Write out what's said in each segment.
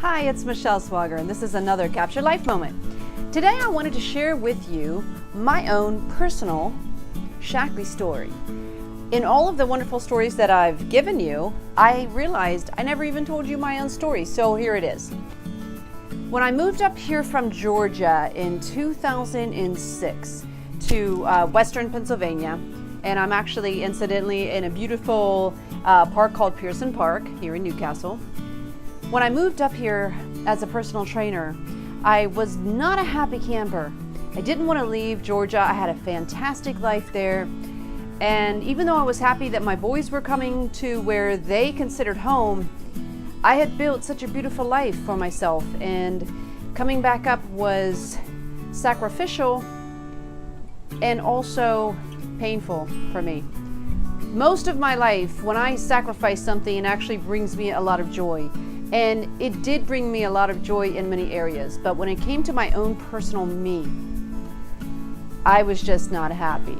Hi, it's Michelle Swagger, and this is another Capture Life moment. Today I wanted to share with you my own personal Shaklee story. In all of the wonderful stories that I've given you, I realized I never even told you my own story, so here it is. When I moved up here from Georgia in 2006 to Western Pennsylvania, and I'm actually incidentally in a beautiful park called Pearson Park here in Newcastle. When I moved up here as a personal trainer, I was not a happy camper. I didn't want to leave Georgia. I had a fantastic life there. And even though I was happy that my boys were coming to where they considered home, I had built such a beautiful life for myself, and coming back up was sacrificial and also painful for me. Most of my life, when I sacrifice something, it actually brings me a lot of joy. And it did bring me a lot of joy in many areas, but when it came to my own personal me, I was just not happy.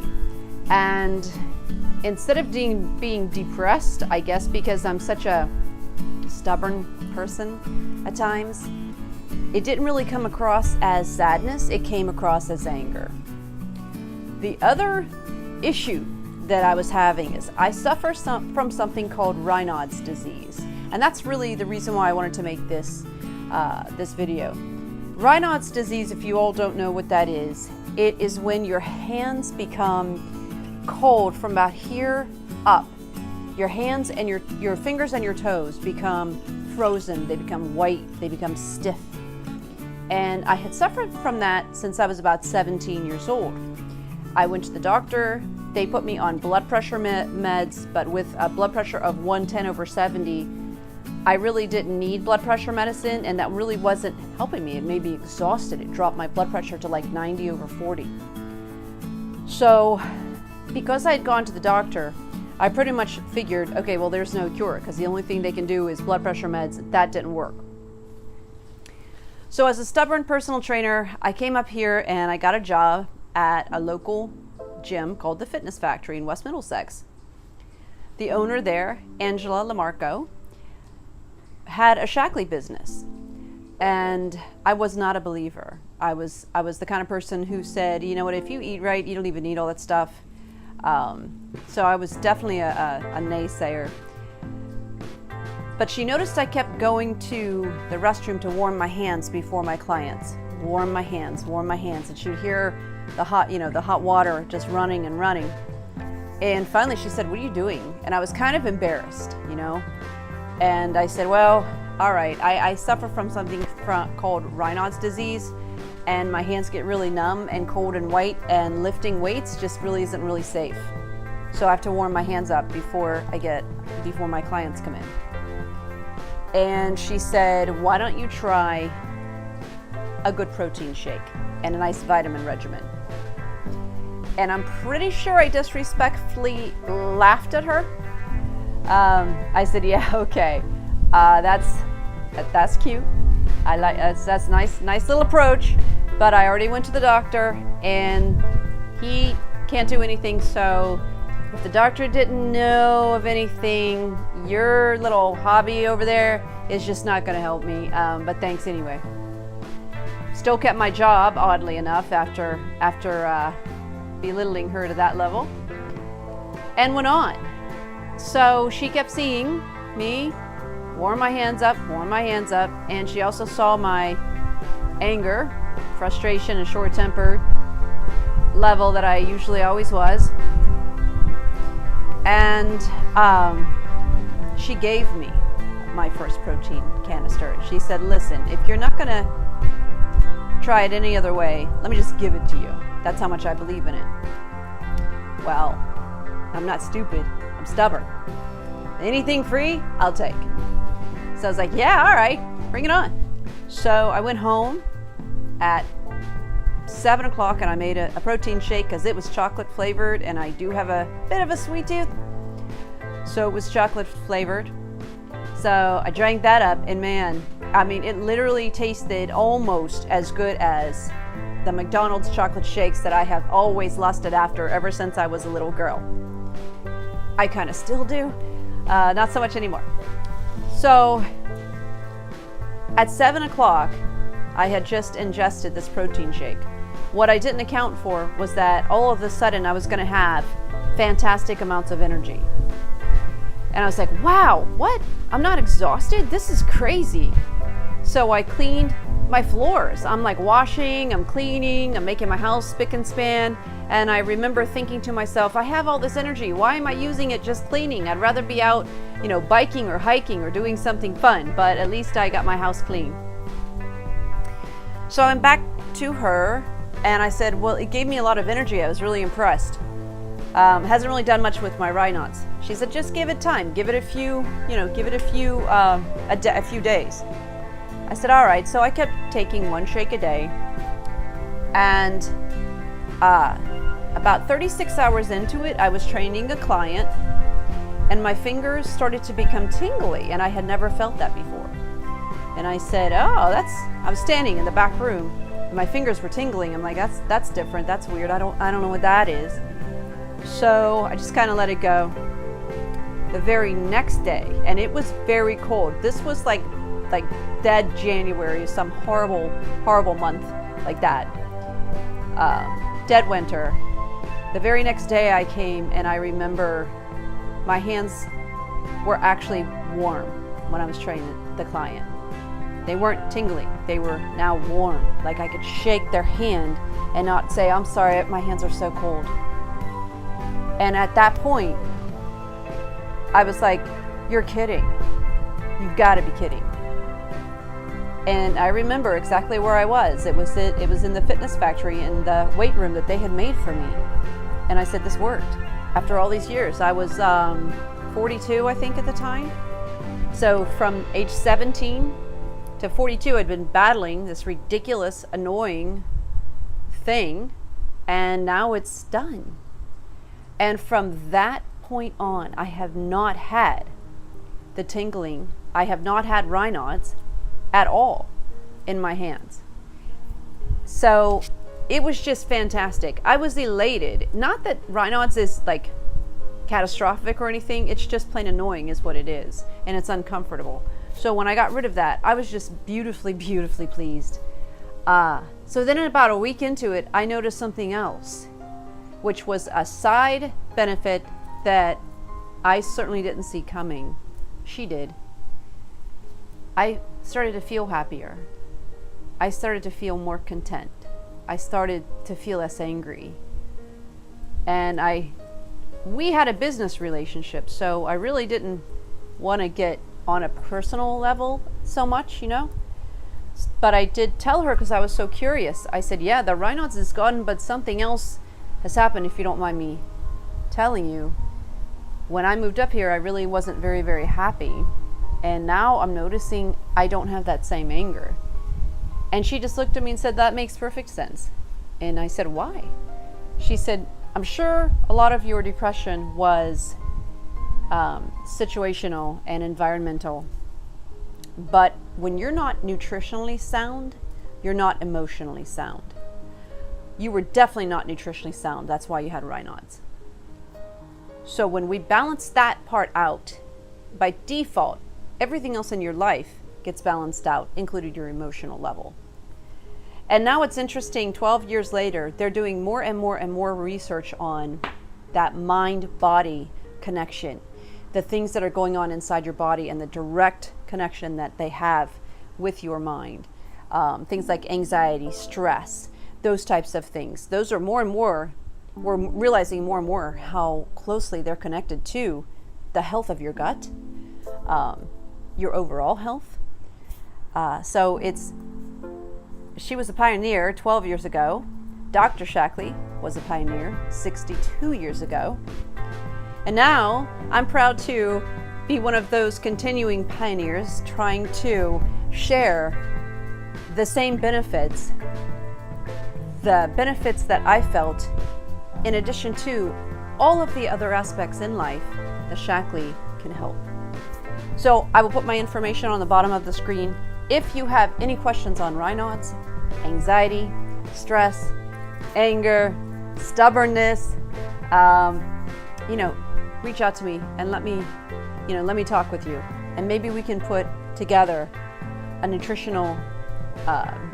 And instead of being depressed, I guess because I'm such a stubborn person at times, it didn't really come across as sadness, it came across as anger. The other issue that I was having is I suffer from something called Raynaud's disease. And that's really the reason why I wanted to make this video. Raynaud's disease, if you all don't know what that is, it is when your hands become cold from about here up. Your hands and your fingers and your toes become frozen, they become white, they become stiff. And I had suffered from that since I was about 17 years old. I went to the doctor, they put me on blood pressure meds, but with a blood pressure of 110/70, I really didn't need blood pressure medicine, and that really wasn't helping me. It made me exhausted. It dropped my blood pressure to like 90/40. So because I had gone to the doctor, I pretty much figured, okay, well, there's no cure because the only thing they can do is blood pressure meds. That didn't work. So as a stubborn personal trainer, I came up here and I got a job at a local gym called the Fitness Factory in West Middlesex. The owner there, Angela Lamarco, had a Shaklee business, and I was not a believer. I was the kind of person who said, you know what, if you eat right, you don't even need all that stuff. So I was definitely a naysayer. But she noticed I kept going to the restroom to warm my hands before my clients. Warm my hands, and she'd hear the hot water just running and running. And finally she said, "What are you doing?" And I was kind of embarrassed, you know. And I said, well, all right, I suffer from something called Raynaud's disease, and my hands get really numb and cold and white, and lifting weights just really isn't really safe. So I have to warm my hands up before my clients come in. And she said, why don't you try a good protein shake and a nice vitamin regimen? And I'm pretty sure I disrespectfully laughed at her. I said, yeah, okay, that's cute. I like that's nice little approach. But I already went to the doctor, and he can't do anything. So if the doctor didn't know of anything, your little hobby over there is just not going to help me. But thanks anyway. Still kept my job, oddly enough, after belittling her to that level, and went on. So she kept seeing me warm my hands up, and she also saw my anger, frustration, and short-tempered level that I usually always was. And she gave me my first protein canister. She said, listen, if you're not gonna try it any other way, let me just give it to you. That's how much I believe in it. Well, I'm not stupid. I'm stubborn. Anything free, I'll take. So I was like, yeah, all right, bring it on. So I went home at 7 o'clock and I made a protein shake because it was chocolate flavored, and I do have a bit of a sweet tooth. So it was chocolate flavored. So I drank that up, and man, I mean, it literally tasted almost as good as the McDonald's chocolate shakes that I have always lusted after ever since I was a little girl. I kind of still do, not so much anymore. So At 7 o'clock, I had just ingested this protein shake. What I didn't account for was that all of a sudden I was going to have fantastic amounts of energy. And I was like, wow, what? I'm not exhausted? This is crazy. So I cleaned my floors. I'm like washing, I'm cleaning, I'm making my house spick and span. And I remember thinking to myself, I have all this energy. Why am I using it just cleaning? I'd rather be out, biking or hiking or doing something fun, but at least I got my house clean. So I'm back to her and I said, well, it gave me a lot of energy. I was really impressed. Hasn't really done much with my Raynaud's. She said, just give it time. Give it a few days. I said, all right. So I kept taking one shake a day. And about 36 hours into it, I was training a client and my fingers started to become tingly and I had never felt that before. And I said, I was standing in the back room and my fingers were tingling. I'm like, that's different. That's weird. I don't know what that is. So I just kind of let it go. The very next day, and it was very cold. This was like dead January, some horrible, horrible month like that. Dead winter. The very next day I came and I remember my hands were actually warm when I was training the client. They weren't tingling, they were now warm. Like I could shake their hand and not say, I'm sorry, my hands are so cold. And at that point, I was like, you're kidding. You've got to be kidding. And I remember exactly where I was. It was in the fitness factory in the weight room that they had made for me. And I said, this worked. After all these years, I was 42, I think, at the time. So from age 17 to 42, I'd been battling this ridiculous, annoying thing. And now it's done. And from that point on, I have not had the tingling. I have not had Raynaud's at all in my hands. So it was just fantastic. I was elated. Not that Raynaud's is like catastrophic or anything. It's just plain annoying is what it is. And it's uncomfortable. So when I got rid of that, I was just beautifully, beautifully pleased. So then about a week into it, I noticed something else, which was a side benefit that I certainly didn't see coming. She did. I started to feel happier. I started to feel more content. I started to feel less angry. And we had a business relationship, so I really didn't want to get on a personal level so much, But I did tell her because I was so curious. I said, yeah, the Raynaud's is gone, but something else has happened, if you don't mind me telling you. When I moved up here, I really wasn't very, very happy. And now I'm noticing I don't have that same anger. And she just looked at me and said, that makes perfect sense. And I said, why? She said, I'm sure a lot of your depression was situational and environmental. But when you're not nutritionally sound, you're not emotionally sound. You were definitely not nutritionally sound. That's why you had Raynaud's. So when we balance that part out, by default, everything else in your life gets balanced out, including your emotional level. And now it's interesting, 12 years later, they're doing more and more and more research on that mind-body connection, the things that are going on inside your body and the direct connection that they have with your mind. Things like anxiety, stress, those types of things. Those are more and more, we're realizing more and more how closely they're connected to the health of your gut, your overall health. So she was a pioneer 12 years ago. Dr. Shaklee was a pioneer 62 years ago. And now I'm proud to be one of those continuing pioneers trying to share the same benefits, the benefits that I felt, in addition to all of the other aspects in life that Shaklee can help. So I will put my information on the bottom of the screen. If you have any questions on Raynaud's, anxiety, stress, anger, stubbornness, reach out to me and let me talk with you. And maybe we can put together a nutritional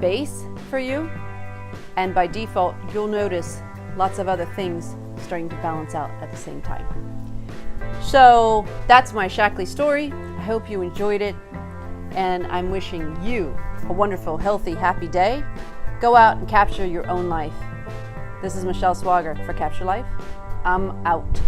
base for you, and by default you'll notice lots of other things starting to balance out at the same time. So that's my Shaklee story. I hope you enjoyed it, and I'm wishing you a wonderful, healthy, happy day. Go out and capture your own life. This is Michelle Swager for Capture Life. I'm out.